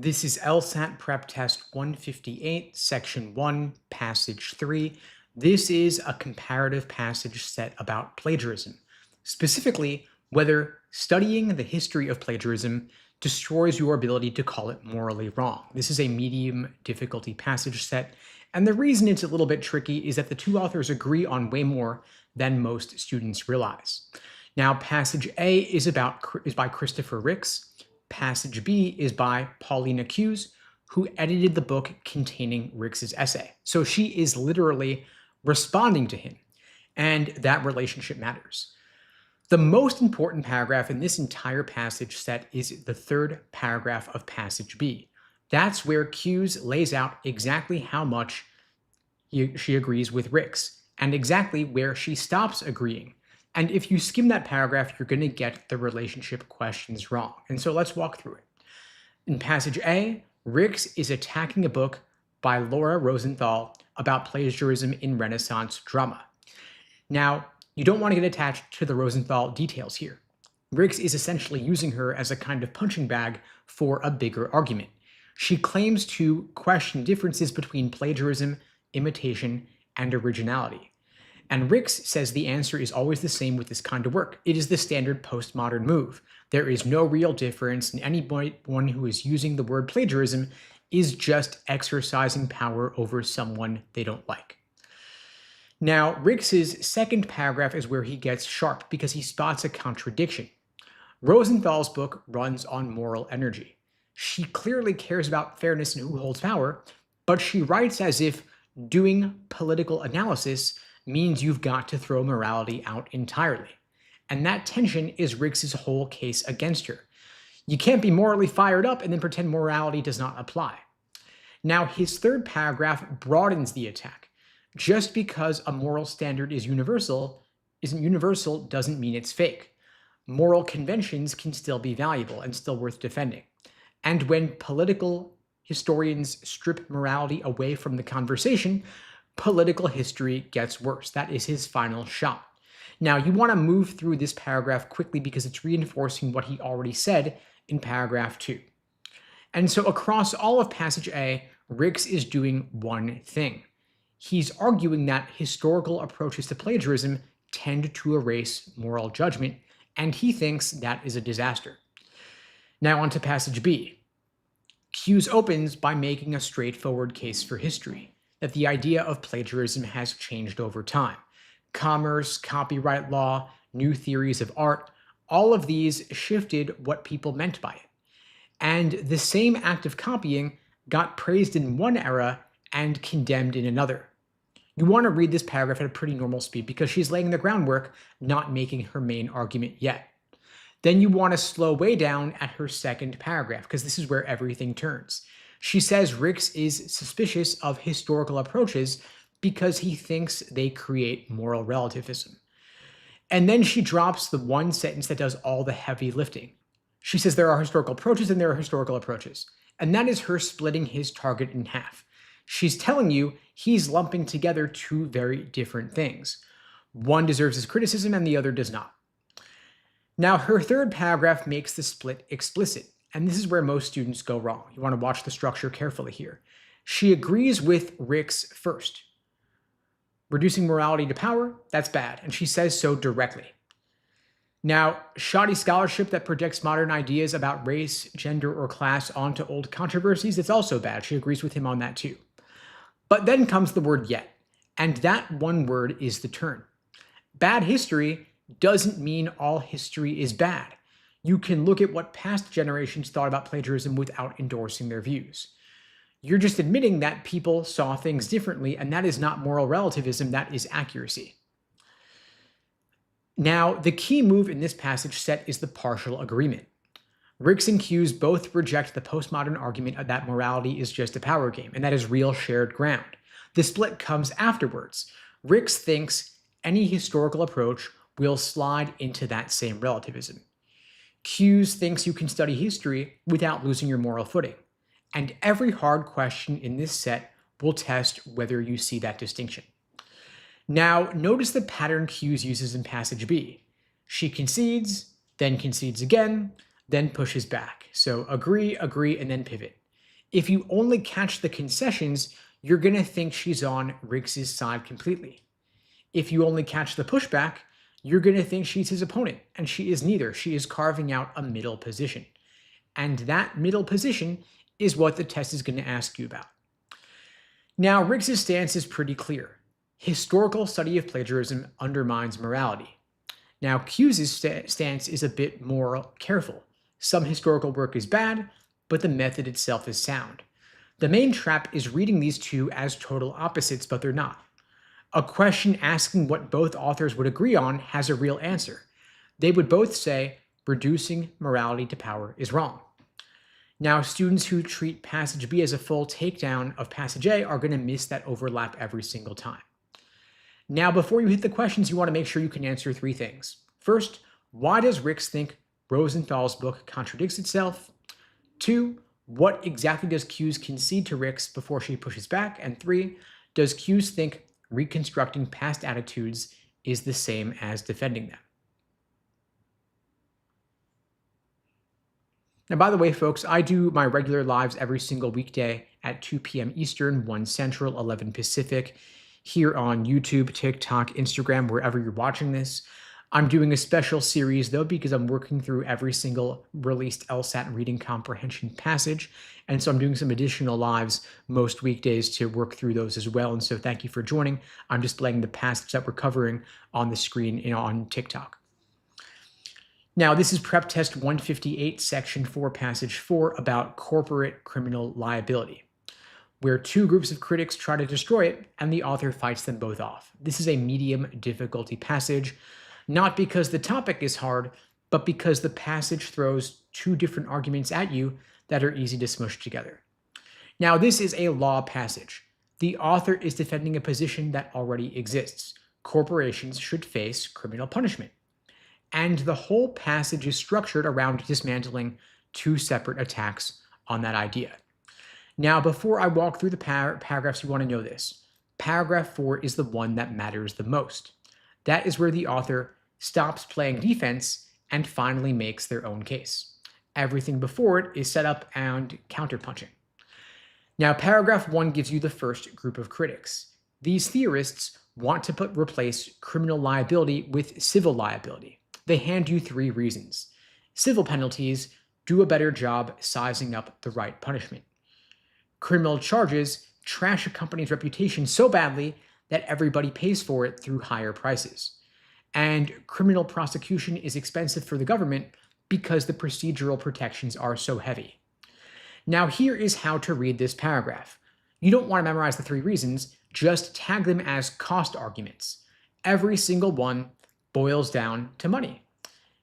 This is LSAT Prep Test 158, Section 1, Passage 3. This is a comparative passage set about plagiarism, specifically whether studying the history of plagiarism destroys your ability to call it morally wrong. This is a medium difficulty passage set, and the reason it's a little bit tricky is that the two authors agree on way more than most students realize. Now, Passage A is by Christopher Ricks. Passage B is by Paulina Hughes, who edited the book containing Ricks's essay. So she is literally responding to him, and that relationship matters. The most important paragraph in this entire passage set is the third paragraph of Passage B. That's where Hughes lays out exactly how much she agrees with Ricks, and exactly where she stops agreeing. And if you skim that paragraph, you're going to get the relationship questions wrong. And so let's walk through it. In Passage A, Ricks is attacking a book by Laura Rosenthal about plagiarism in Renaissance drama. Now, you don't want to get attached to the Rosenthal details here. Ricks is essentially using her as a kind of punching bag for a bigger argument. She claims to question differences between plagiarism, imitation, and originality. And Ricks says the answer is always the same with this kind of work. It is the standard postmodern move. There is no real difference, and anyone who is using the word plagiarism is just exercising power over someone they don't like. Now, Ricks's second paragraph is where he gets sharp because he spots a contradiction. Rosenthal's book runs on moral energy. She clearly cares about fairness and who holds power, but she writes as if doing political analysis means you've got to throw morality out entirely. And that tension is Ricks's whole case against her. You can't be morally fired up and then pretend morality does not apply. Now, his third paragraph broadens the attack. Just because a moral standard isn't universal doesn't mean it's fake. Moral conventions can still be valuable and still worth defending. And when political historians strip morality away from the conversation, political history gets worse. That is his final shot. Now, you want to move through this paragraph quickly because it's reinforcing what he already said in paragraph 2. And so across all of Passage A, Ricks is doing one thing. He's arguing that historical approaches to plagiarism tend to erase moral judgment, and he thinks that is a disaster. Now on to Passage B. Hughes opens by making a straightforward case for history, that the idea of plagiarism has changed over time. Commerce, copyright law, new theories of art, all of these shifted what people meant by it. And the same act of copying got praised in one era and condemned in another. You want to read this paragraph at a pretty normal speed because she's laying the groundwork, not making her main argument yet. Then you want to slow way down at her second paragraph because this is where everything turns. She says Ricks is suspicious of historical approaches because he thinks they create moral relativism. And then she drops the one sentence that does all the heavy lifting. She says there are historical approaches and there are historical approaches. And that is her splitting his target in half. She's telling you he's lumping together two very different things. One deserves his criticism and the other does not. Now, her third paragraph makes the split explicit. And this is where most students go wrong. You want to watch the structure carefully here. She agrees with Ricks first. Reducing morality to power, that's bad, and she says so directly. Now, shoddy scholarship that projects modern ideas about race, gender, or class onto old controversies, it's also bad. She agrees with him on that too. But then comes the word yet, and that one word is the turn. Bad history doesn't mean all history is bad. You can look at what past generations thought about plagiarism without endorsing their views. You're just admitting that people saw things differently, and that is not moral relativism, that is accuracy. Now, the key move in this passage set is the partial agreement. Ricks and Hughes both reject the postmodern argument that morality is just a power game, and that is real shared ground. The split comes afterwards. Ricks thinks any historical approach will slide into that same relativism. Hughes thinks you can study history without losing your moral footing. And every hard question in this set will test whether you see that distinction. Now, notice the pattern Hughes uses in Passage B. She concedes, then concedes again, then pushes back. So agree, and then pivot. If you only catch the concessions, you're going to think she's on Riggs's side completely. If you only catch the pushback, you're going to think she's his opponent, and she is neither. She is carving out a middle position. And that middle position is what the test is going to ask you about. Now, Riggs's stance is pretty clear. Historical study of plagiarism undermines morality. Now, Q's stance is a bit more careful. Some historical work is bad, but the method itself is sound. The main trap is reading these two as total opposites, but they're not. A question asking what both authors would agree on has a real answer. They would both say reducing morality to power is wrong. Now, students who treat passage B as a full takedown of passage A are going to miss that overlap every single time. Now, before you hit the questions, you want to make sure you can answer three things. First, why does Riggs think Rosenthal's book contradicts itself? 2, what exactly does Q's concede to Riggs before she pushes back? And 3, does Q's think reconstructing past attitudes is the same as defending them? Now, by the way, folks, I do my regular lives every single weekday at 2 p.m. Eastern, 1 Central, 11 Pacific, here on YouTube, TikTok, Instagram, wherever you're watching this. I'm doing a special series, though, because I'm working through every single released LSAT reading comprehension passage. And so I'm doing some additional lives most weekdays to work through those as well. And so thank you for joining. I'm displaying the passage that we're covering on the screen on TikTok. Now, this is Prep Test 158, Section 4, Passage 4, about corporate criminal liability, where two groups of critics try to destroy it, and the author fights them both off. This is a medium difficulty passage, not because the topic is hard, but because the passage throws two different arguments at you that are easy to smush together. Now, this is a law passage. The author is defending a position that already exists. Corporations should face criminal punishment. And the whole passage is structured around dismantling two separate attacks on that idea. Now, before I walk through the paragraphs, you want to know this. Paragraph 4 is the one that matters the most. That is where the author stops playing defense and finally makes their own case. Everything before it is set up and counterpunching. Now, paragraph 1 gives you the first group of critics. These theorists want to replace criminal liability with civil liability. They hand you 3 reasons. Civil penalties do a better job sizing up the right punishment. Criminal charges trash a company's reputation so badly that everybody pays for it through higher prices. And criminal prosecution is expensive for the government because the procedural protections are so heavy. Now, here is how to read this paragraph. You don't want to memorize the 3 reasons, just tag them as cost arguments. Every single one boils down to money.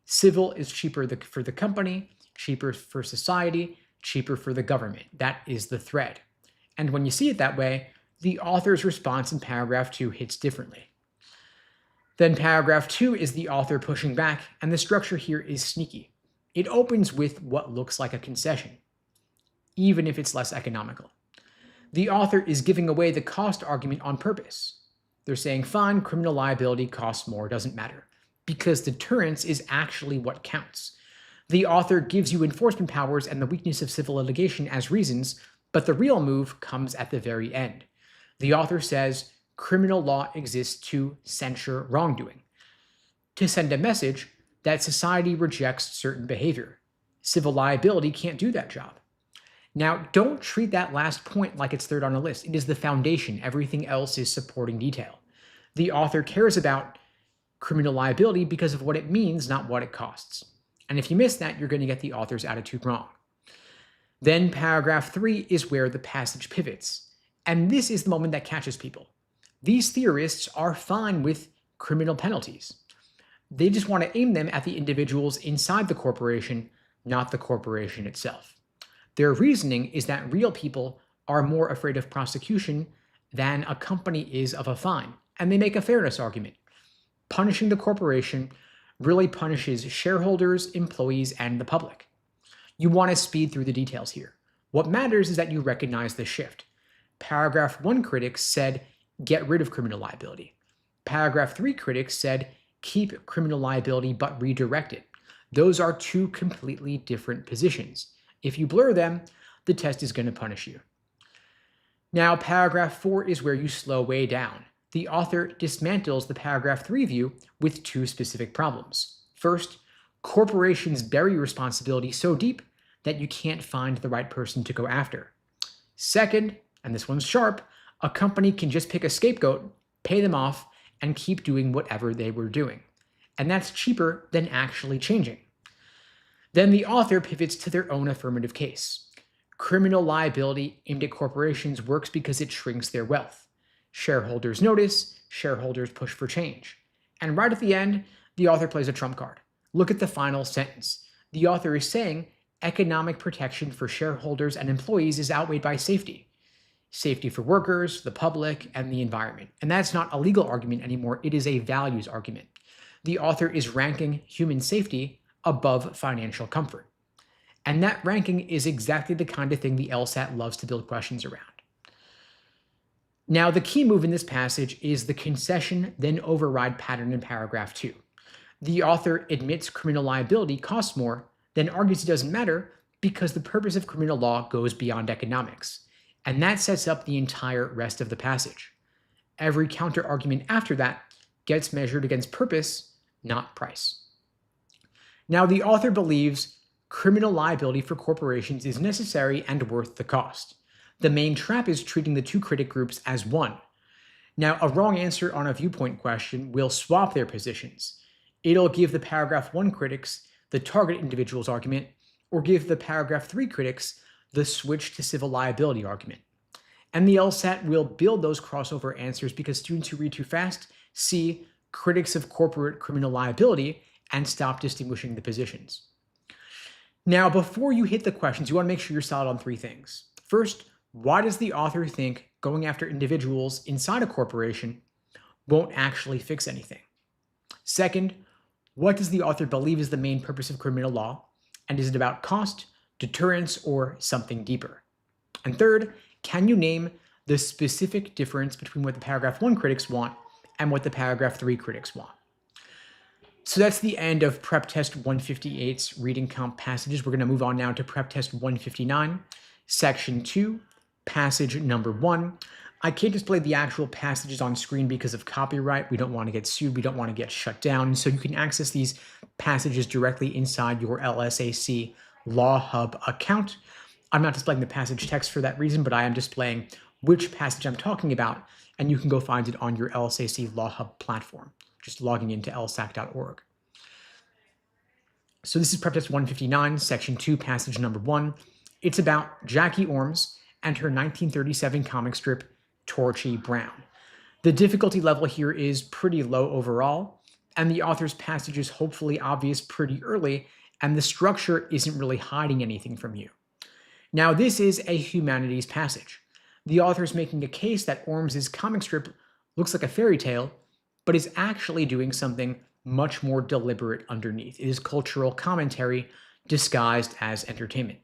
Civil is cheaper for the company, cheaper for society, cheaper for the government. That is the thread. And when you see it that way, the author's response in paragraph 2 hits differently. Then paragraph 2 is the author pushing back, and the structure here is sneaky. It opens with what looks like a concession, even if it's less economical. The author is giving away the cost argument on purpose. They're saying, fine, criminal liability costs more, doesn't matter, because deterrence is actually what counts. The author gives you enforcement powers and the weakness of civil litigation as reasons, but the real move comes at the very end. The author says criminal law exists to censure wrongdoing, to send a message that society rejects certain behavior. Civil liability can't do that job. Now, don't treat that last point like it's third on the list. It is the foundation. Everything else is supporting detail. The author cares about criminal liability because of what it means, not what it costs. And if you miss that, you're going to get the author's attitude wrong. Then paragraph 3 is where the passage pivots. And this is the moment that catches people. These theorists are fine with criminal penalties. They just want to aim them at the individuals inside the corporation, not the corporation itself. Their reasoning is that real people are more afraid of prosecution than a company is of a fine. And they make a fairness argument. Punishing the corporation really punishes shareholders, employees, and the public. You want to speed through the details here. What matters is that you recognize the shift. Paragraph 1 critics said, get rid of criminal liability. Paragraph 3 critics said, keep criminal liability but redirect it. Those are two completely different positions. If you blur them, the test is going to punish you. Now, paragraph 4 is where you slow way down. The author dismantles the paragraph 3 view with two specific problems. First, corporations bury responsibility so deep that you can't find the right person to go after. Second, and this one's sharp, a company can just pick a scapegoat, pay them off, and keep doing whatever they were doing. And that's cheaper than actually changing. Then the author pivots to their own affirmative case. Criminal liability aimed at corporations works because it shrinks their wealth. Shareholders notice, shareholders push for change. And right at the end, the author plays a trump card. Look at the final sentence. The author is saying economic protection for shareholders and employees is outweighed by safety. Safety for workers, the public, and the environment. And that's not a legal argument anymore, it is a values argument. The author is ranking human safety above financial comfort. And that ranking is exactly the kind of thing the LSAT loves to build questions around. Now, the key move in this passage is the concession then override pattern in paragraph 2. The author admits criminal liability costs more, then argues it doesn't matter because the purpose of criminal law goes beyond economics. And that sets up the entire rest of the passage. Every counter-argument after that gets measured against purpose, not price. Now, the author believes criminal liability for corporations is necessary and worth the cost. The main trap is treating the two critic groups as one. Now, a wrong answer on a viewpoint question will swap their positions. It'll give the paragraph 1 critics the target individual's argument, or give the paragraph 3 critics the switch to civil liability argument. And the LSAT will build those crossover answers because students who read too fast see critics of corporate criminal liability and stop distinguishing the positions. Now, before you hit the questions, you want to make sure you're solid on 3 things. First, why does the author think going after individuals inside a corporation won't actually fix anything? Second, what does the author believe is the main purpose of criminal law? And is it about cost, deterrence, or something deeper? And third, can you name the specific difference between what the paragraph 1 critics want and what the paragraph 3 critics want? So that's the end of PrepTest 158's reading comp passages. We're going to move on now to PrepTest 159, section 2, passage number 1. I can't display the actual passages on screen because of copyright. We don't want to get sued. We don't want to get shut down. So you can access these passages directly inside your LSAC Law Hub account. I'm not displaying the passage text for that reason, but I am displaying which passage I'm talking about, and you can go find it on your LSAC Law Hub platform, just logging into lsac.org. So this is PrepTest 159, section 2, passage number 1. It's about Jackie Ormes and her 1937 comic strip, Torchy Brown. The difficulty level here is pretty low overall, and the author's passage is hopefully obvious pretty early, and the structure isn't really hiding anything from you. Now, this is a humanities passage. The author is making a case that Ormes' comic strip looks like a fairy tale, but is actually doing something much more deliberate underneath. It is cultural commentary disguised as entertainment.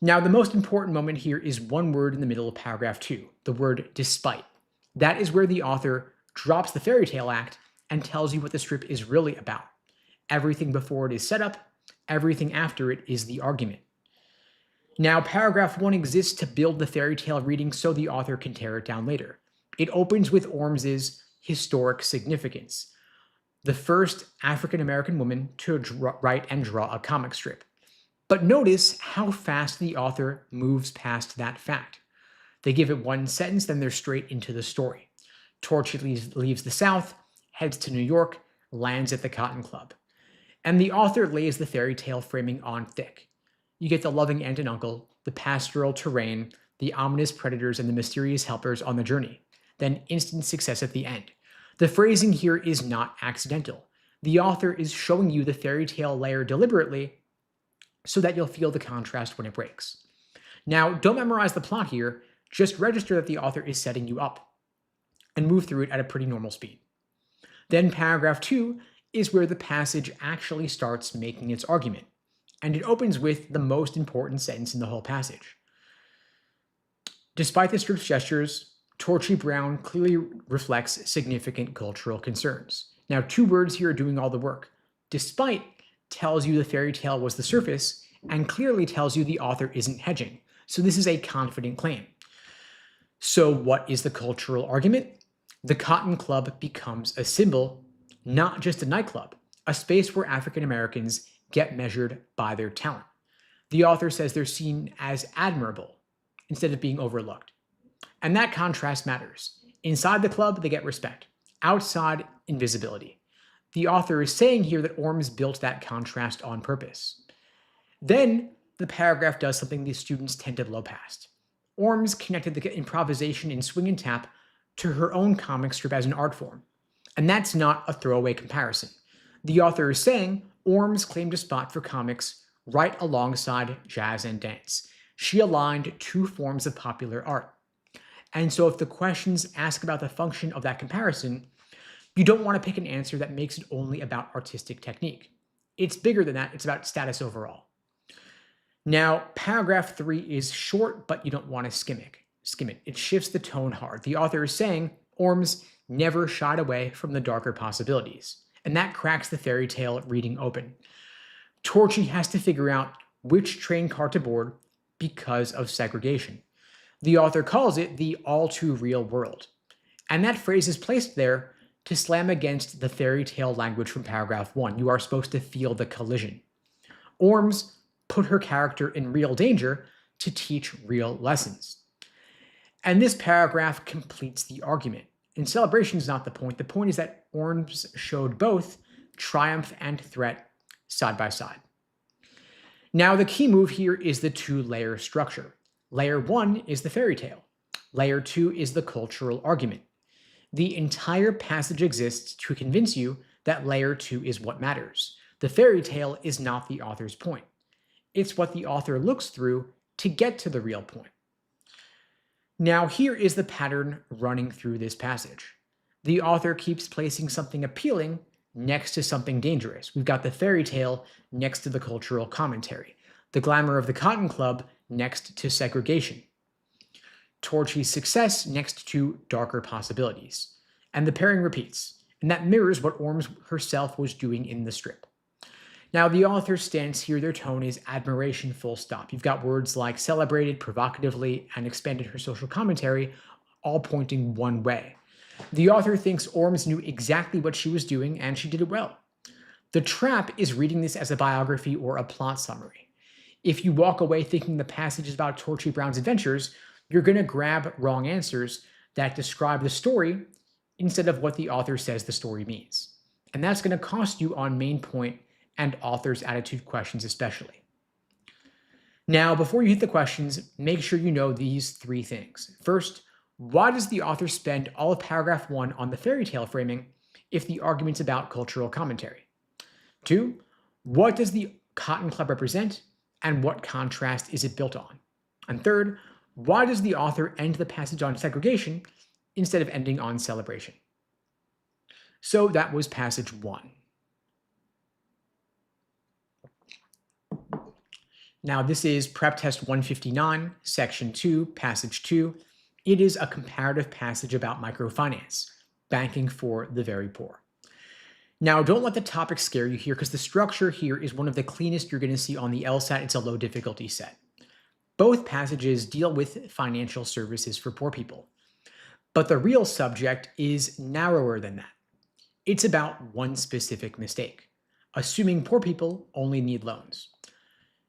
Now, the most important moment here is one word in the middle of paragraph 2, the word despite. That is where the author drops the fairy tale act and tells you what the strip is really about. Everything before it is set up, everything after it is the argument. Now, paragraph 1 exists to build the fairy tale reading so the author can tear it down later. It opens with Ormes' historic significance, the first African-American woman to write and draw a comic strip. But notice how fast the author moves past that fact. They give it one sentence, then they're straight into the story. Torchy leaves the South, heads to New York, lands at the Cotton Club. And the author lays the fairy tale framing on thick. You get the loving aunt and uncle, the pastoral terrain, the ominous predators, and the mysterious helpers on the journey. Then instant success at the end. The phrasing here is not accidental. The author is showing you the fairy tale layer deliberately so that you'll feel the contrast when it breaks. Now, don't memorize the plot here, just register that the author is setting you up and move through it at a pretty normal speed. Then paragraph 2 is where the passage actually starts making its argument, and it opens with the most important sentence in the whole passage. Despite the strip's gestures, Torchy Brown clearly reflects significant cultural concerns. Now, 2 words here are doing all the work. Despite tells you the fairy tale was the surface, and clearly tells you the author isn't hedging. So this is a confident claim. So what is the cultural argument? The Cotton Club becomes a symbol, not just a nightclub, a space where African Americans get measured by their talent. The author says they're seen as admirable instead of being overlooked. And that contrast matters. Inside the club, they get respect. Outside, invisibility. The author is saying here that Ormes built that contrast on purpose. Then the paragraph does something these students tend to blow past. Ormes connected the improvisation in Swing and Tap to her own comic strip as an art form. And that's not a throwaway comparison. The author is saying Ormes claimed a spot for comics right alongside jazz and dance. She aligned two forms of popular art. And so if the questions ask about the function of that comparison, you don't want to pick an answer that makes it only about artistic technique. It's bigger than that. It's about status overall. Now, paragraph 3 is short, but you don't want to skim it. It shifts the tone hard. The author is saying Ormes never shied away from the darker possibilities, and that cracks the fairy tale reading open. Torchy has to figure out which train car to board because of segregation. The author calls it the all too real world, and that phrase is placed there to slam against the fairy tale language from paragraph 1. You are supposed to feel the collision. Ormes put her character in real danger to teach real lessons. And this paragraph completes the argument. And celebration is not the point. The point is that Ormes showed both triumph and threat side by side. Now, the key move here is the two-layer structure. Layer 1 is the fairy tale. Layer 2 is the cultural argument. The entire passage exists to convince you that layer 2 is what matters. The fairy tale is not the author's point. It's what the author looks through to get to the real point. Now, here is the pattern running through this passage. The author keeps placing something appealing next to something dangerous. We've got the fairy tale next to the cultural commentary. The glamour of the Cotton Club next to segregation. Torchy's success next to darker possibilities. And the pairing repeats, and that mirrors what Ormes herself was doing in the strip. Now, the author's stance here, their tone is admiration full stop. You've got words like celebrated, provocatively, and expanded her social commentary, all pointing one way. The author thinks Ormes knew exactly what she was doing, and she did it well. The trap is reading this as a biography or a plot summary. If you walk away thinking the passage is about Torchy Brown's adventures, you're going to grab wrong answers that describe the story instead of what the author says the story means. And that's going to cost you on main point and author's attitude questions especially. Now, before you hit the questions, make sure you know these 3 things. First, why does the author spend all of paragraph 1 on the fairy tale framing if the argument's about cultural commentary? 2, what does the Cotton Club represent and what contrast is it built on? And third, why does the author end the passage on segregation instead of ending on celebration? So that was passage 1. Now, this is PrepTest 159, section 2, passage 2. It is a comparative passage about microfinance, banking for the very poor. Now, don't let the topic scare you here because the structure here is one of the cleanest you're going to see on the LSAT. It's a low difficulty set. Both passages deal with financial services for poor people, but the real subject is narrower than that. It's about one specific mistake, assuming poor people only need loans.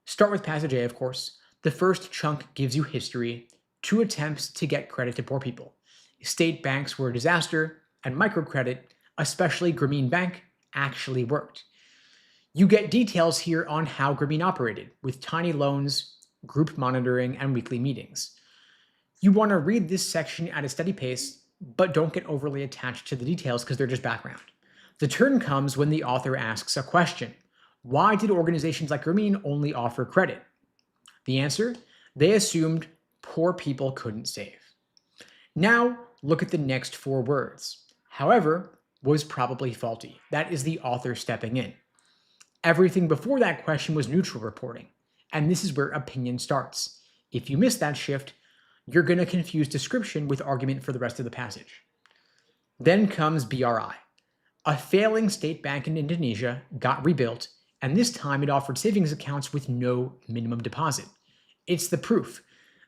Start with passage A, of course. The first chunk gives you history, 2 attempts to get credit to poor people. State banks were a disaster, and microcredit, especially Grameen Bank, actually worked. You get details here on how Grameen operated, with tiny loans, group monitoring, and weekly meetings. You want to read this section at a steady pace, but don't get overly attached to the details because they're just background. The turn comes when the author asks a question. Why did organizations like Grameen only offer credit? The answer? They assumed poor people couldn't save. Now, look at the next 4 words. However, was probably faulty. That is the author stepping in. Everything before that question was neutral reporting, and this is where opinion starts. If you miss that shift, you're going to confuse description with argument for the rest of the passage. Then comes BRI. A failing state bank in Indonesia got rebuilt, and this time it offered savings accounts with no minimum deposit. It's the proof.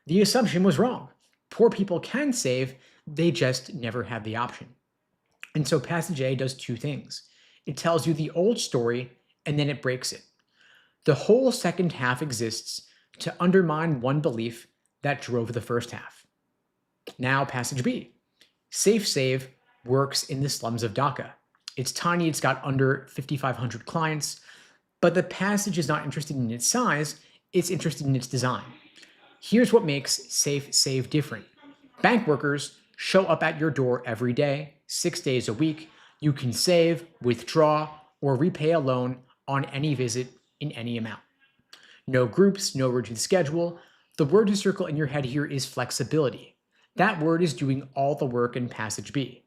The assumption was wrong. Poor people can save, they just never had the option. And so Passage A does two things. It tells you the old story, and then it breaks it. The whole second half exists to undermine one belief that drove the first half. Now, Passage B. Safe Save works in the slums of Dhaka. It's tiny, it's got under 5,500 clients, but the passage is not interested in its size, it's interested in its design. Here's what makes Safe Save different. Bank workers show up at your door every day, 6 days a week. You can save, withdraw, or repay a loan on any visit in any amount. No groups, no rigid schedule. The word to circle in your head here is flexibility. That word is doing all the work in Passage B.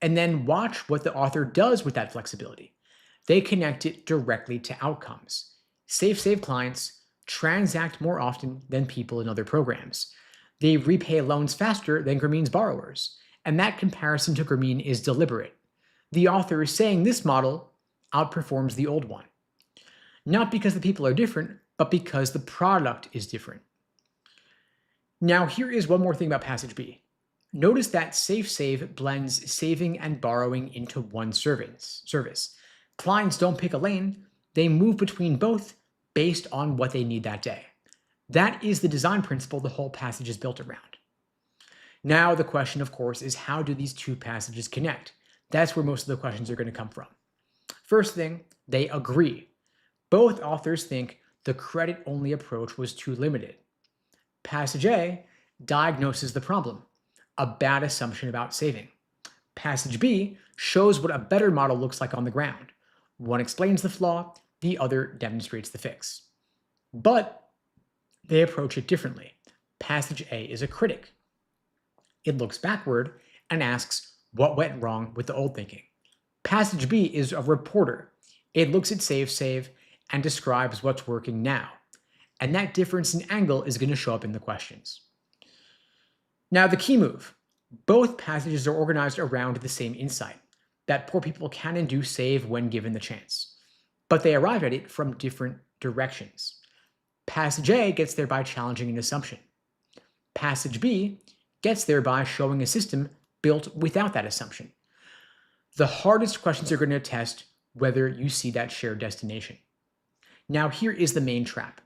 And then watch what the author does with that flexibility. They connect it directly to outcomes. Safe Save clients transact more often than people in other programs. They repay loans faster than Grameen's borrowers, and that comparison to Grameen is deliberate. The author is saying this model outperforms the old one. Not because the people are different, but because the product is different. Now, here is one more thing about Passage B. Notice that Safe Save blends saving and borrowing into one service. Clients don't pick a lane, they move between both based on what they need that day. That is the design principle the whole passage is built around. Now, the question, of course, is how do these two passages connect? That's where most of the questions are going to come from. First thing, they agree. Both authors think the credit-only approach was too limited. Passage A diagnoses the problem, a bad assumption about saving. Passage B shows what a better model looks like on the ground. One explains the flaw, the other demonstrates the fix. But they approach it differently. Passage A is a critic. It looks backward and asks what went wrong with the old thinking. Passage B is a reporter. It looks at Safe Save and describes what's working now. And that difference in angle is going to show up in the questions. Now, the key move. Both passages are organized around the same insight, that poor people can and do save when given the chance. But they arrive at it from different directions. Passage A gets there by challenging an assumption. Passage B gets there by showing a system built without that assumption. The hardest questions are going to test whether you see that shared destination. Now, here is the main trap.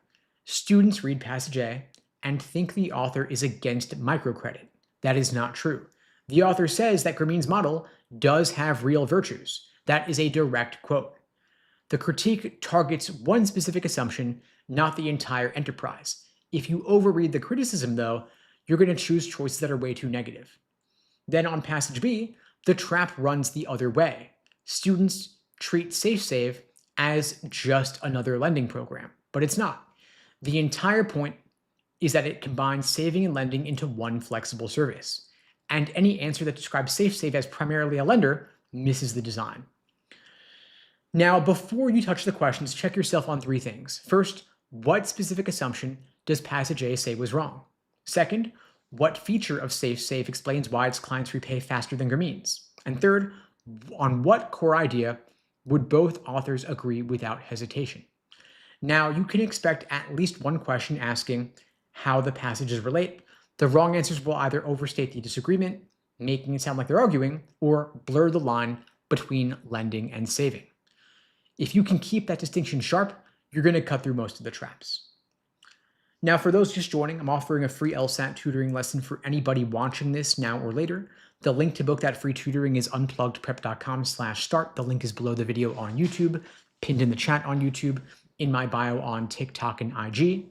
Students read Passage A and think the author is against microcredit. That is not true. The author says that Grameen's model does have real virtues. That is a direct quote. The critique targets one specific assumption, not the entire enterprise. If you overread the criticism, though, you're going to choose choices that are way too negative. Then on Passage B, the trap runs the other way. Students treat Safe Save as just another lending program, but it's not. The entire point is that it combines saving and lending into one flexible service. And any answer that describes Safe Save as primarily a lender misses the design. Now, before you touch the questions, check yourself on three things. First, what specific assumption does Passage A say was wrong? Second, what feature of Safe Save explains why its clients repay faster than Grameen's? And third, on what core idea would both authors agree without hesitation? Now, you can expect at least one question asking how the passages relate. The wrong answers will either overstate the disagreement, making it sound like they're arguing, or blur the line between lending and saving. If you can keep that distinction sharp, you're going to cut through most of the traps. Now, for those just joining, I'm offering a free LSAT tutoring lesson for anybody watching this now or later. The link to book that free tutoring is unpluggedprep.com/start. The link is below the video on YouTube, pinned in the chat on YouTube, in my bio on TikTok and IG.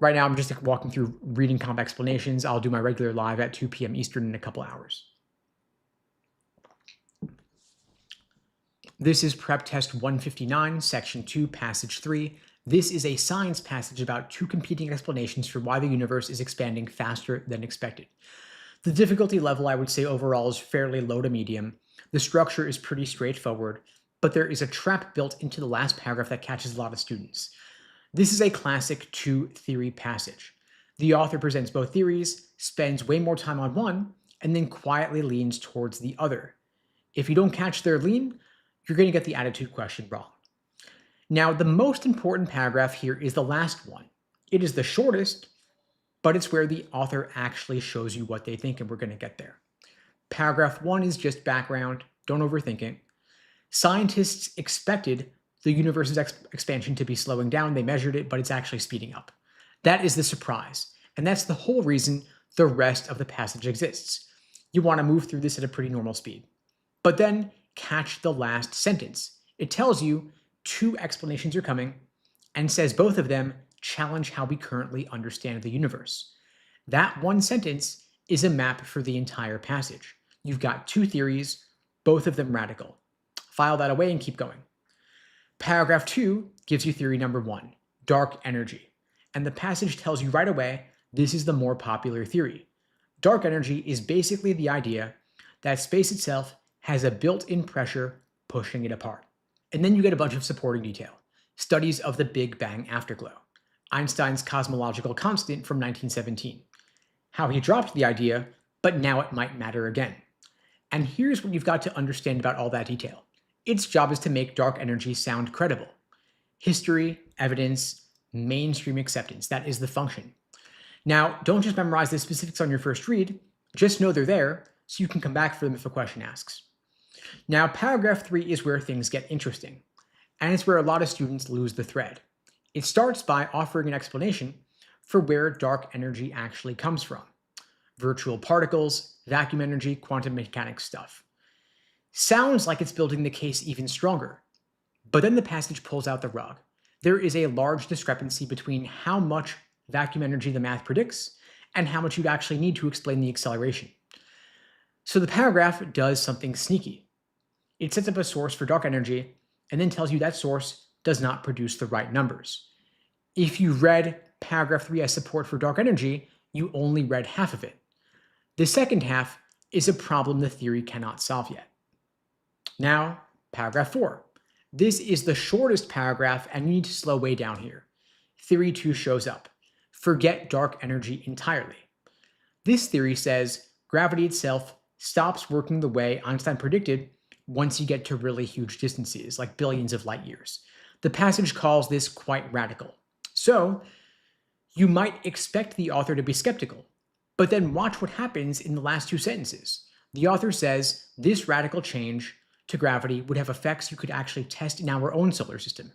Right now, I'm just walking through reading comp explanations. I'll do my regular live at 2 p.m. Eastern in a couple hours. This is PrepTest 159, Section 2, Passage 3. This is a science passage about two competing explanations for why the universe is expanding faster than expected. The difficulty level, I would say overall, is fairly low to medium. The structure is pretty straightforward, but there is a trap built into the last paragraph that catches a lot of students. This is a classic two-theory passage. The author presents both theories, spends way more time on one, and then quietly leans towards the other. If you don't catch their lean, you're going to get the attitude question wrong. Now, the most important paragraph here is the last one. It is the shortest, but it's where the author actually shows you what they think, and we're going to get there. Paragraph 1 is just background. Don't overthink it. Scientists expected the universe's expansion to be slowing down. They measured it, but it's actually speeding up. That is the surprise. And that's the whole reason the rest of the passage exists. You want to move through this at a pretty normal speed. But then catch the last sentence. It tells you 2 explanations are coming and says both of them challenge how we currently understand the universe. That one sentence is a map for the entire passage. You've got 2 theories, both of them radical. File that away and keep going. Paragraph 2 gives you theory number 1, dark energy. And the passage tells you right away this is the more popular theory. Dark energy is basically the idea that space itself has a built-in pressure pushing it apart. And then you get a bunch of supporting detail. Studies of the Big Bang afterglow. Einstein's cosmological constant from 1917. How he dropped the idea, but now it might matter again. And here's what you've got to understand about all that detail. Its job is to make dark energy sound credible. History, evidence, mainstream acceptance. That is the function. Now, don't just memorize the specifics on your first read. Just know they're there so you can come back for them if a question asks. Now, paragraph 3 is where things get interesting. And it's where a lot of students lose the thread. It starts by offering an explanation for where dark energy actually comes from. Virtual particles, vacuum energy, quantum mechanics stuff. Sounds like it's building the case even stronger. But then the passage pulls out the rug. There is a large discrepancy between how much vacuum energy the math predicts and how much you'd actually need to explain the acceleration. So the paragraph does something sneaky. It sets up a source for dark energy and then tells you that source does not produce the right numbers. If you read paragraph 3 as support for dark energy, you only read half of it. The second half is a problem the theory cannot solve yet. Now, paragraph 4. This is the shortest paragraph, and you need to slow way down here. Theory 2 shows up. Forget dark energy entirely. This theory says gravity itself stops working the way Einstein predicted once you get to really huge distances, like billions of light years. The passage calls this quite radical. So, you might expect the author to be skeptical, but then watch what happens in the last 2 sentences. The author says this radical change to gravity would have effects you could actually test in our own solar system.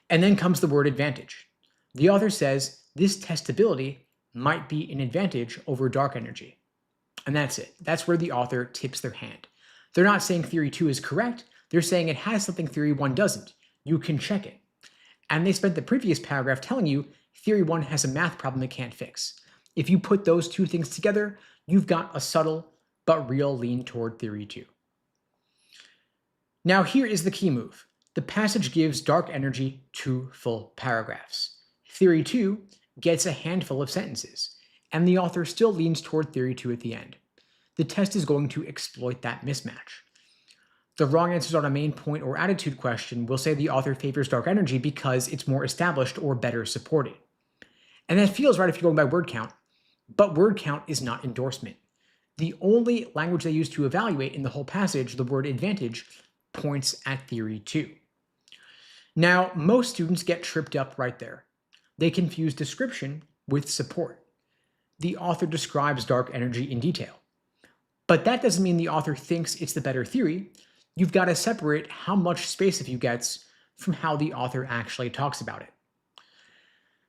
And then comes the word advantage. The author says this testability might be an advantage over dark energy. And that's it. That's where the author tips their hand. They're not saying theory 2 is correct. They're saying it has something theory 1 doesn't. You can check it. And they spent the previous paragraph telling you theory 1 has a math problem it can't fix. If you put those 2 things together, you've got a subtle but real lean toward theory 2. Now here is the key move. The passage gives dark energy 2 full paragraphs. Theory 2 gets a handful of sentences, and the author still leans toward theory 2 at the end. The test is going to exploit that mismatch. The wrong answers on a main point or attitude question will say the author favors dark energy because it's more established or better supported. And that feels right if you're going by word count, but word count is not endorsement. The only language they use to evaluate in the whole passage, the word advantage, points at theory 2. Now, most students get tripped up right there. They confuse description with support. The author describes dark energy in detail. But that doesn't mean the author thinks it's the better theory. You've got to separate how much space a view gets from how the author actually talks about it.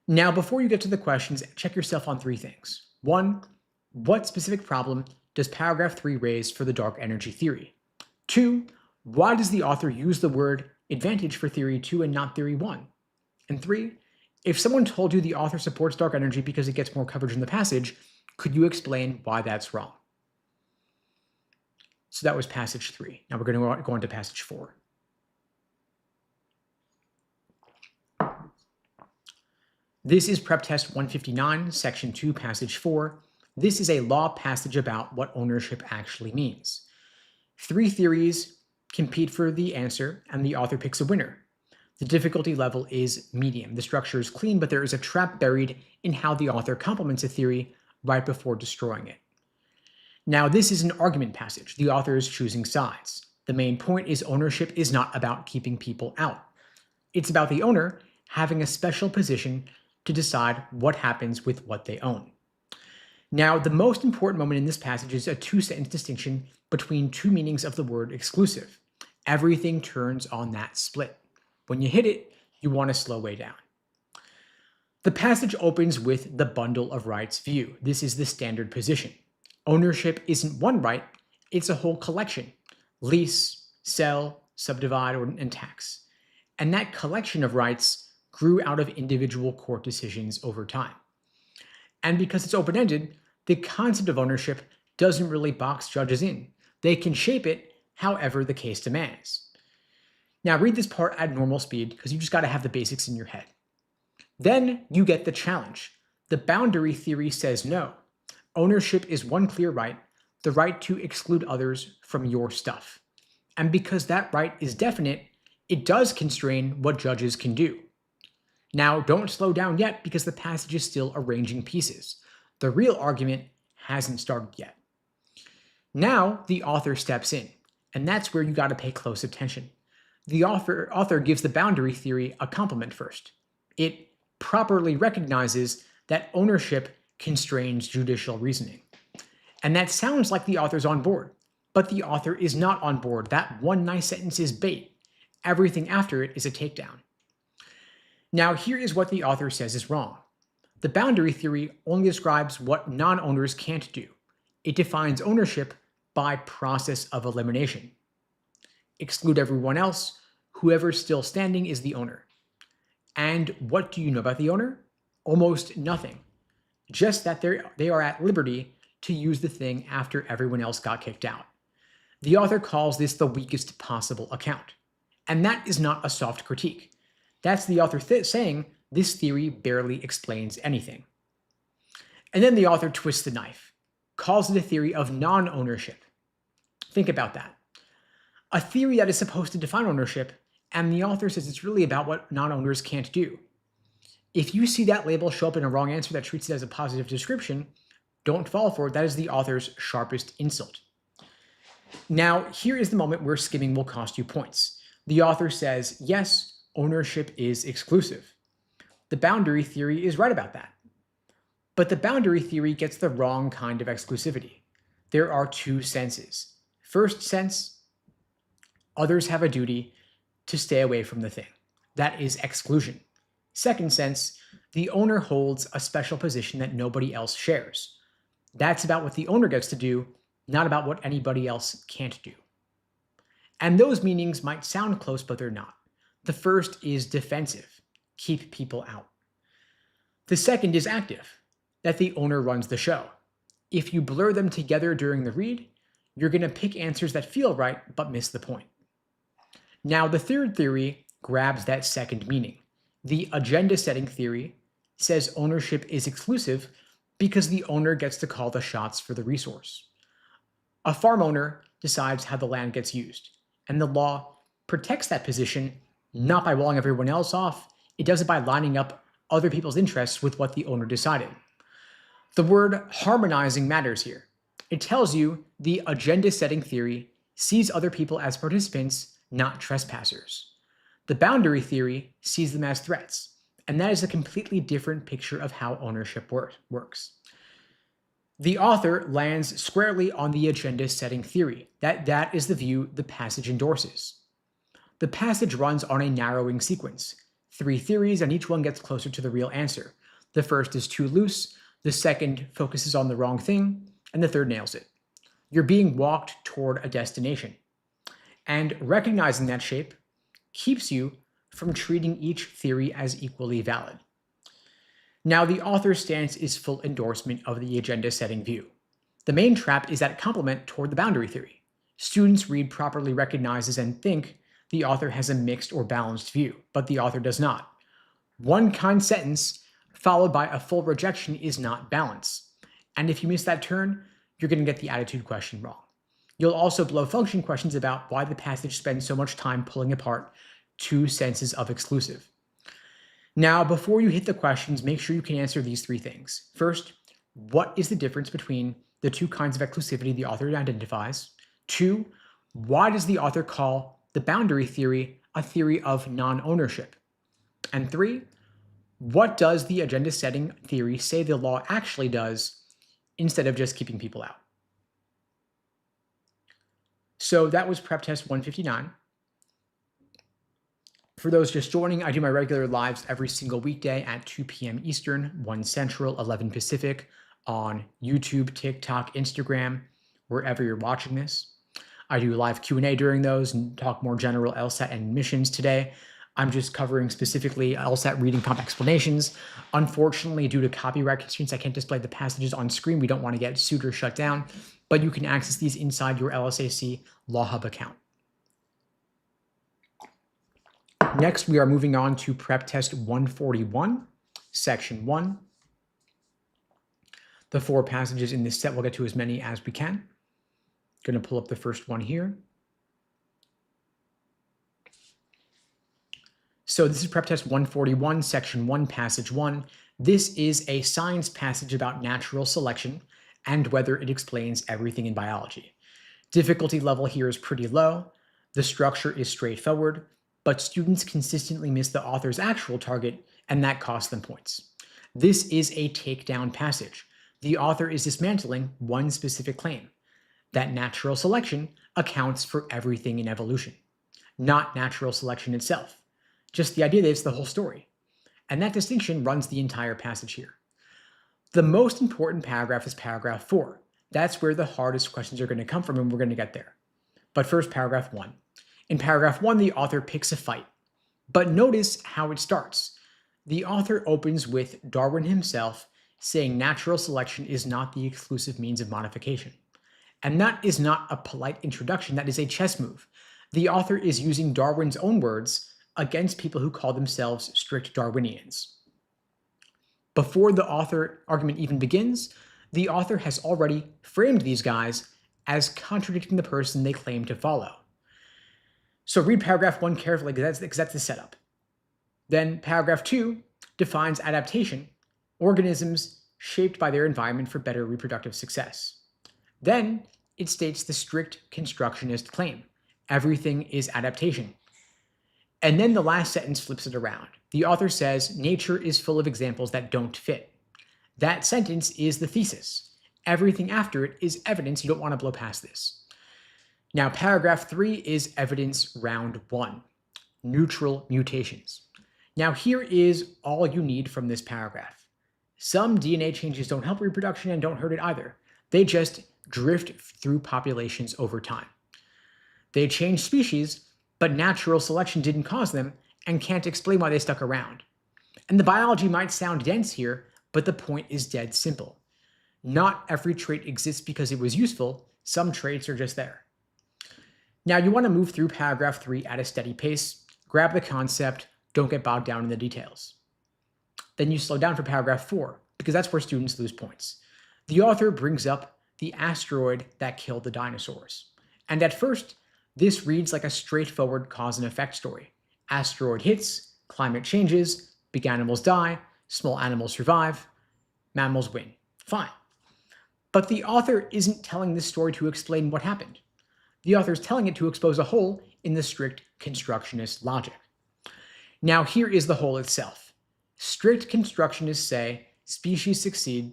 Now, before you get to the questions, check yourself on 3 things. 1, what specific problem does paragraph 3 raise for the dark energy theory? 2, why does the author use the word advantage for theory 2 and not theory 1? And 3, if someone told you the author supports dark energy because it gets more coverage in the passage, could you explain why that's wrong? So that was passage 3. Now we're going to go on to passage 4. This is PrepTest 159, section 2, passage 4. This is a law passage about what ownership actually means. 3 theories compete for the answer, and the author picks a winner. The difficulty level is medium. The structure is clean, but there is a trap buried in how the author complements a theory right before destroying it. Now, this is an argument passage. The author is choosing sides. The main point is ownership is not about keeping people out. It's about the owner having a special position to decide what happens with what they own. Now, the most important moment in this passage is a two-sentence distinction between two meanings of the word exclusive. Everything turns on that split. When you hit it, you want to slow way down. The passage opens with the bundle of rights view. This is the standard position. Ownership isn't one right, it's a whole collection. Lease, sell, subdivide, and tax. And that collection of rights grew out of individual court decisions over time. And because it's open-ended, the concept of ownership doesn't really box judges in. They can shape it however the case demands. Now read this part at normal speed because you just got to have the basics in your head. Then you get the challenge. The boundary theory says no. Ownership is one clear right, the right to exclude others from your stuff. And because that right is definite, it does constrain what judges can do. Now, don't slow down yet because the passage is still arranging pieces. The real argument hasn't started yet. Now, the author steps in, and that's where you got to pay close attention. The author gives the boundary theory a compliment first. It properly recognizes that ownership constrains judicial reasoning. And that sounds like the author's on board, but the author is not on board. That one nice sentence is bait. Everything after it is a takedown. Now, here is what the author says is wrong. The boundary theory only describes what non-owners can't do. It defines ownership by process of elimination. Exclude everyone else, whoever's still standing is the owner. And what do you know about the owner? Almost nothing. Just that they are at liberty to use the thing after everyone else got kicked out. The author calls this the weakest possible account. And that is not a soft critique. That's the author saying this theory barely explains anything. And then the author twists the knife, calls it a theory of non-ownership. Think about that. A theory that is supposed to define ownership, and the author says it's really about what non-owners can't do. If you see that label show up in a wrong answer that treats it as a positive description, don't fall for it. That is the author's sharpest insult. Now, here is the moment where skimming will cost you points. The author says, yes, ownership is exclusive. The boundary theory is right about that. But the boundary theory gets the wrong kind of exclusivity. There are two senses. First sense, others have a duty to stay away from the thing. That is exclusion. Second sense, the owner holds a special position that nobody else shares. That's about what the owner gets to do, not about what anybody else can't do. And those meanings might sound close, but they're not. The first is defensive, keep people out. The second is active, that the owner runs the show. If you blur them together during the read, you're going to pick answers that feel right but miss the point. Now, the third theory grabs that second meaning. The agenda setting theory says ownership is exclusive because the owner gets to call the shots for the resource. A farm owner decides how the land gets used, and the law protects that position not by walling everyone else off, it does it by lining up other people's interests with what the owner decided. The word harmonizing matters here. It tells you the agenda setting theory sees other people as participants, not trespassers. The boundary theory sees them as threats, and that is a completely different picture of how ownership works. The author lands squarely on the agenda setting theory. That is the view the passage endorses. The passage runs on a narrowing sequence. 3 theories, and each one gets closer to the real answer. The first is too loose, the second focuses on the wrong thing, and the third nails it. You're being walked toward a destination. And recognizing that shape keeps you from treating each theory as equally valid. Now, the author's stance is full endorsement of the agenda-setting view. The main trap is that complement toward the boundary theory. Students read properly recognizes and think the author has a mixed or balanced view, but the author does not. One kind sentence followed by a full rejection is not balance. And if you miss that turn, you're going to get the attitude question wrong. You'll also blow function questions about why the passage spends so much time pulling apart 2 senses of exclusive. Now, before you hit the questions, make sure you can answer these 3 things. First, what is the difference between the 2 kinds of exclusivity the author identifies? 2, why does the author call the boundary theory a theory of non-ownership? And 3, what does the agenda setting theory say the law actually does instead of just keeping people out? So that was prep test 159. For those just joining, I do my regular lives every single weekday at 2 p.m. Eastern, 1 Central, 11 Pacific on YouTube, TikTok, Instagram, wherever you're watching this. I do live Q&A during those and talk more general LSAT and admissions today. I'm just covering specifically LSAT reading comp explanations. Unfortunately, due to copyright constraints, I can't display the passages on screen. We don't want to get sued or shut down, but you can access these inside your LSAC Law Hub account. Next, we are moving on to Prep Test 141, Section 1. The 4 passages in this set, we'll get to as many as we can. Going to pull up the first one here. So this is Prep Test 141, Section 1, Passage 1. This is a science passage about natural selection and whether it explains everything in biology. Difficulty level here is pretty low. The structure is straightforward, but students consistently miss the author's actual target, and that costs them points. This is a takedown passage. The author is dismantling one specific claim, that natural selection accounts for everything in evolution, not natural selection itself, just the idea that it's the whole story. And that distinction runs the entire passage here. The most important paragraph is paragraph 4. That's where the hardest questions are going to come from, and we're going to get there. But first, paragraph 1. In paragraph 1, the author picks a fight. But notice how it starts. The author opens with Darwin himself saying natural selection is not the exclusive means of modification. And that is not a polite introduction, that is a chess move. The author is using Darwin's own words against people who call themselves strict Darwinians. Before the author argument even begins, the author has already framed these guys as contradicting the person they claim to follow. So read paragraph 1 carefully because that's the setup. Then paragraph 2 defines adaptation, organisms shaped by their environment for better reproductive success. Then it states the strict constructionist claim. Everything is adaptation. And then the last sentence flips it around. The author says nature is full of examples that don't fit. That sentence is the thesis. Everything after it is evidence. You don't want to blow past this. Now, paragraph 3 is evidence round 1, neutral mutations. Now, here is all you need from this paragraph. Some DNA changes don't help reproduction and don't hurt it either. They just drift through populations over time. They change species, but natural selection didn't cause them and can't explain why they stuck around. And the biology might sound dense here, but the point is dead simple. Not every trait exists because it was useful. Some traits are just there. Now, you want to move through paragraph 3 at a steady pace, grab the concept, don't get bogged down in the details. Then you slow down for paragraph 4, because that's where students lose points. The author brings up the asteroid that killed the dinosaurs. And at first, this reads like a straightforward cause and effect story. Asteroid hits, climate changes, big animals die, small animals survive, mammals win. Fine. But the author isn't telling this story to explain what happened. The author is telling it to expose a hole in the strict constructionist logic. Now, here is the hole itself. Strict constructionists say species succeed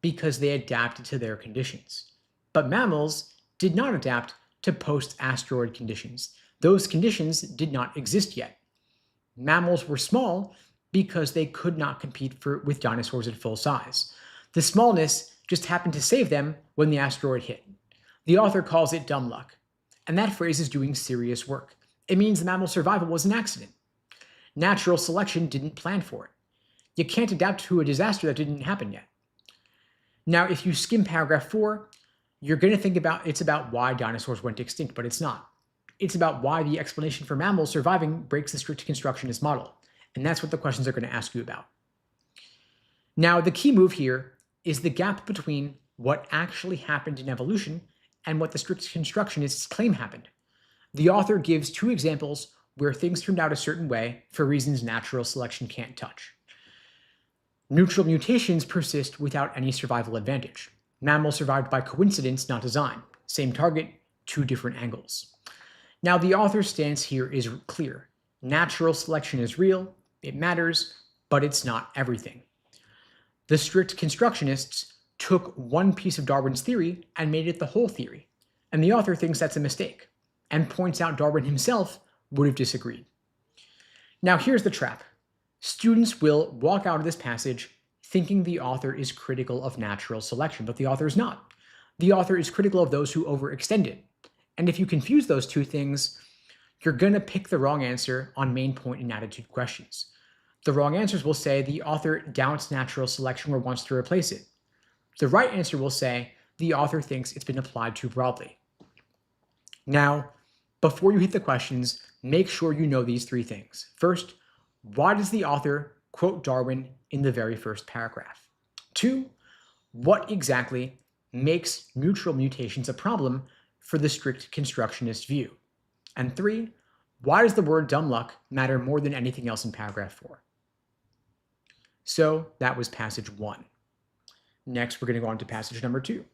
because they adapted to their conditions. But mammals did not adapt to post-asteroid conditions. Those conditions did not exist yet. Mammals were small because they could not compete with dinosaurs at full size. The smallness just happened to save them when the asteroid hit. The author calls it dumb luck. And that phrase is doing serious work. It means the mammal survival was an accident. Natural selection didn't plan for it. You can't adapt to a disaster that didn't happen yet. Now, if you skim paragraph 4, you're going to think it's about why dinosaurs went extinct, but it's not. It's about why the explanation for mammals surviving breaks the strict constructionist model. And that's what the questions are going to ask you about. Now, the key move here is the gap between what actually happened in evolution and what the strict constructionists claim happened. The author gives 2 examples where things turned out a certain way for reasons natural selection can't touch. Neutral mutations persist without any survival advantage. Mammals survived by coincidence, not design. Same target, 2 different angles. Now, the author's stance here is clear. Natural selection is real, It matters, but it's not everything. The strict constructionists took one piece of Darwin's theory and made it the whole theory, and the author thinks that's a mistake and points out Darwin himself would have disagreed. Now here's the trap. Students will walk out of this passage thinking the author is critical of natural selection, but the author is not. The author is critical of those who overextend it. And if you confuse those two things, you're going to pick the wrong answer on main point and attitude questions. The wrong answers will say the author doubts natural selection or wants to replace it. The right answer will say the author thinks it's been applied too broadly. Now, before you hit the questions, make sure you know these three things. First, why does the author quote Darwin in the very first paragraph? 2, what exactly makes neutral mutations a problem for the strict constructionist view? And 3, why does the word dumb luck matter more than anything else in paragraph 4? So that was passage 1. Next, we're going to go on to passage number 2.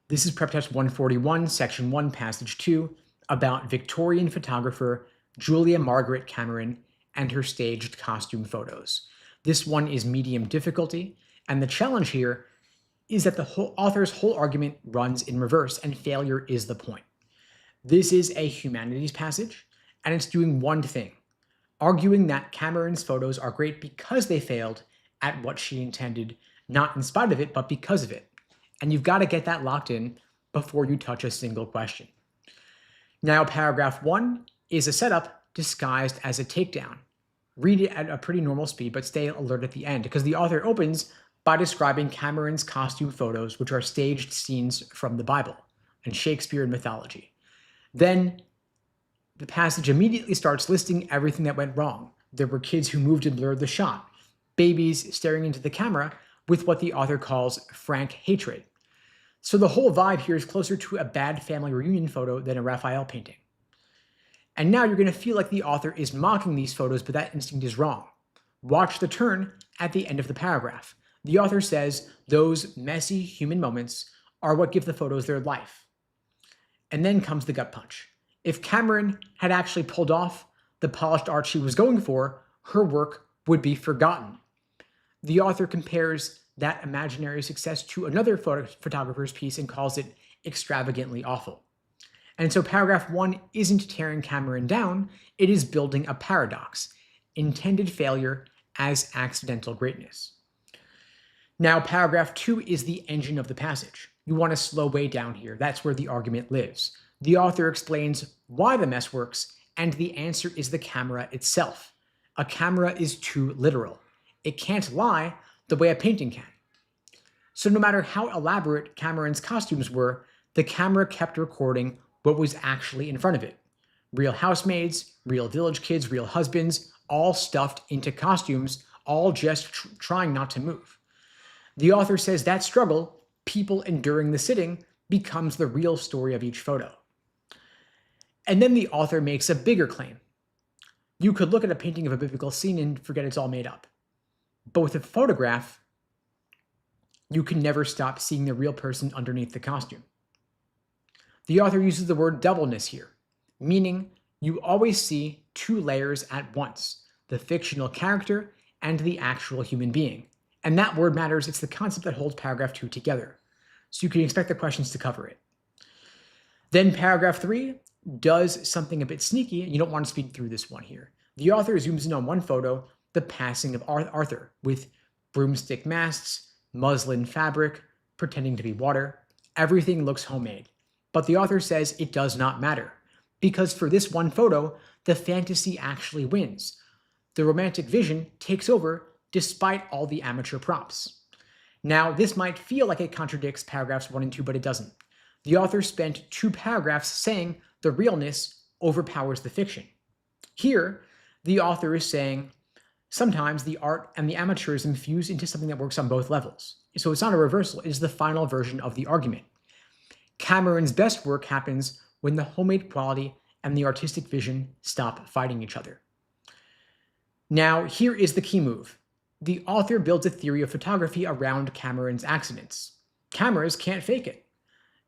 This is PrepTest 141, section 1, passage 2, about Victorian photographer Julia Margaret Cameron and her staged costume photos. This one is medium difficulty, and the challenge here is that the author's whole argument runs in reverse, and failure is the point. This is a humanities passage, and it's doing one thing, arguing that Cameron's photos are great because they failed at what she intended, not in spite of it, but because of it. And you've got to get that locked in before you touch a single question. Now, paragraph 1 is a setup disguised as a takedown. Read it at a pretty normal speed, but stay alert at the end, because the author opens by describing Cameron's costume photos, which are staged scenes from the Bible and Shakespeare and mythology. Then the passage immediately starts listing everything that went wrong. There were kids who moved and blurred the shot, babies staring into the camera with what the author calls frank hatred. So the whole vibe here is closer to a bad family reunion photo than a Raphael painting. And now you're going to feel like the author is mocking these photos, but that instinct is wrong. Watch the turn at the end of the paragraph. The author says those messy human moments are what give the photos their life. And then comes the gut punch. If Cameron had actually pulled off the polished art she was going for, her work would be forgotten. The author compares that imaginary success to another photographer's piece and calls it extravagantly awful. And so paragraph 1 isn't tearing Cameron down, it is building a paradox, intended failure as accidental greatness. Now, paragraph 2 is the engine of the passage. You want to slow way down here. That's where the argument lives. The author explains why the mess works, and the answer is the camera itself. A camera is too literal. It can't lie the way a painting can. So no matter how elaborate Cameron's costumes were, the camera kept recording what was actually in front of it. Real housemaids, real village kids, real husbands, all stuffed into costumes, all just trying not to move. The author says that struggle, people enduring the sitting, becomes the real story of each photo. And then the author makes a bigger claim. You could look at a painting of a biblical scene and forget it's all made up. But with a photograph, you can never stop seeing the real person underneath the costume. The author uses the word doubleness here, meaning you always see two layers at once, the fictional character and the actual human being. And that word matters. It's the concept that holds paragraph 2 together. So you can expect the questions to cover it. Then paragraph 3 does something a bit sneaky, and you don't want to speed through this one here. The author zooms in on one photo, the passing of Arthur, with broomstick masts, muslin fabric, pretending to be water. Everything looks homemade. But the author says it does not matter, because for this one photo, the fantasy actually wins. The romantic vision takes over despite all the amateur props. Now, this might feel like it contradicts paragraphs 1 and 2, but it doesn't. The author spent 2 paragraphs saying the realness overpowers the fiction. Here, the author is saying sometimes the art and the amateurism fuse into something that works on both levels. So it's not a reversal, it is the final version of the argument. Cameron's best work happens when the homemade quality and the artistic vision stop fighting each other. Now, here is the key move. The author builds a theory of photography around Cameron's accidents. Cameras can't fake it.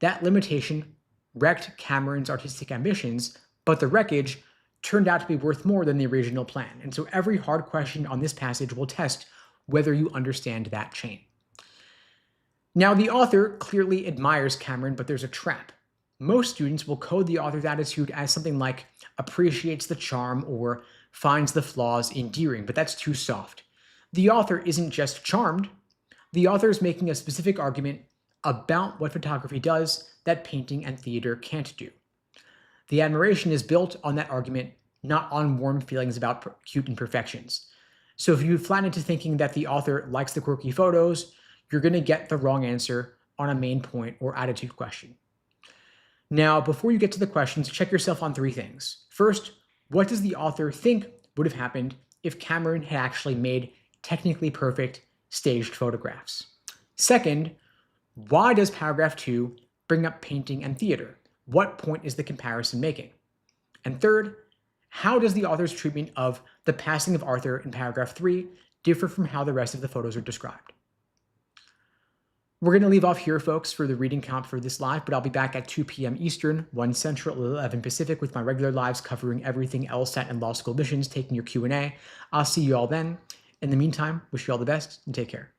That limitation wrecked Cameron's artistic ambitions, but the wreckage turned out to be worth more than the original plan. And so every hard question on this passage will test whether you understand that chain. Now, the author clearly admires Cameron, but there's a trap. Most students will code the author's attitude as something like appreciates the charm or finds the flaws endearing, but that's too soft. The author isn't just charmed. The author is making a specific argument about what photography does that painting and theater can't do. The admiration is built on that argument, not on warm feelings about cute imperfections. So if you flatten into thinking that the author likes the quirky photos, you're going to get the wrong answer on a main point or attitude question. Now, before you get to the questions, check yourself on three things. First, what does the author think would have happened if Cameron had actually made technically perfect staged photographs? Second, why does paragraph 2 bring up painting and theater? What point is the comparison making? And third, how does the author's treatment of the passing of Arthur in paragraph 3 differ from how the rest of the photos are described? We're going to leave off here, folks, for the reading count for this live, but I'll be back at 2 p.m. Eastern, 1 Central, 11 Pacific with my regular lives covering everything LSAT and law school admissions, taking your Q&A. I'll see you all then. In the meantime, wish you all the best and take care.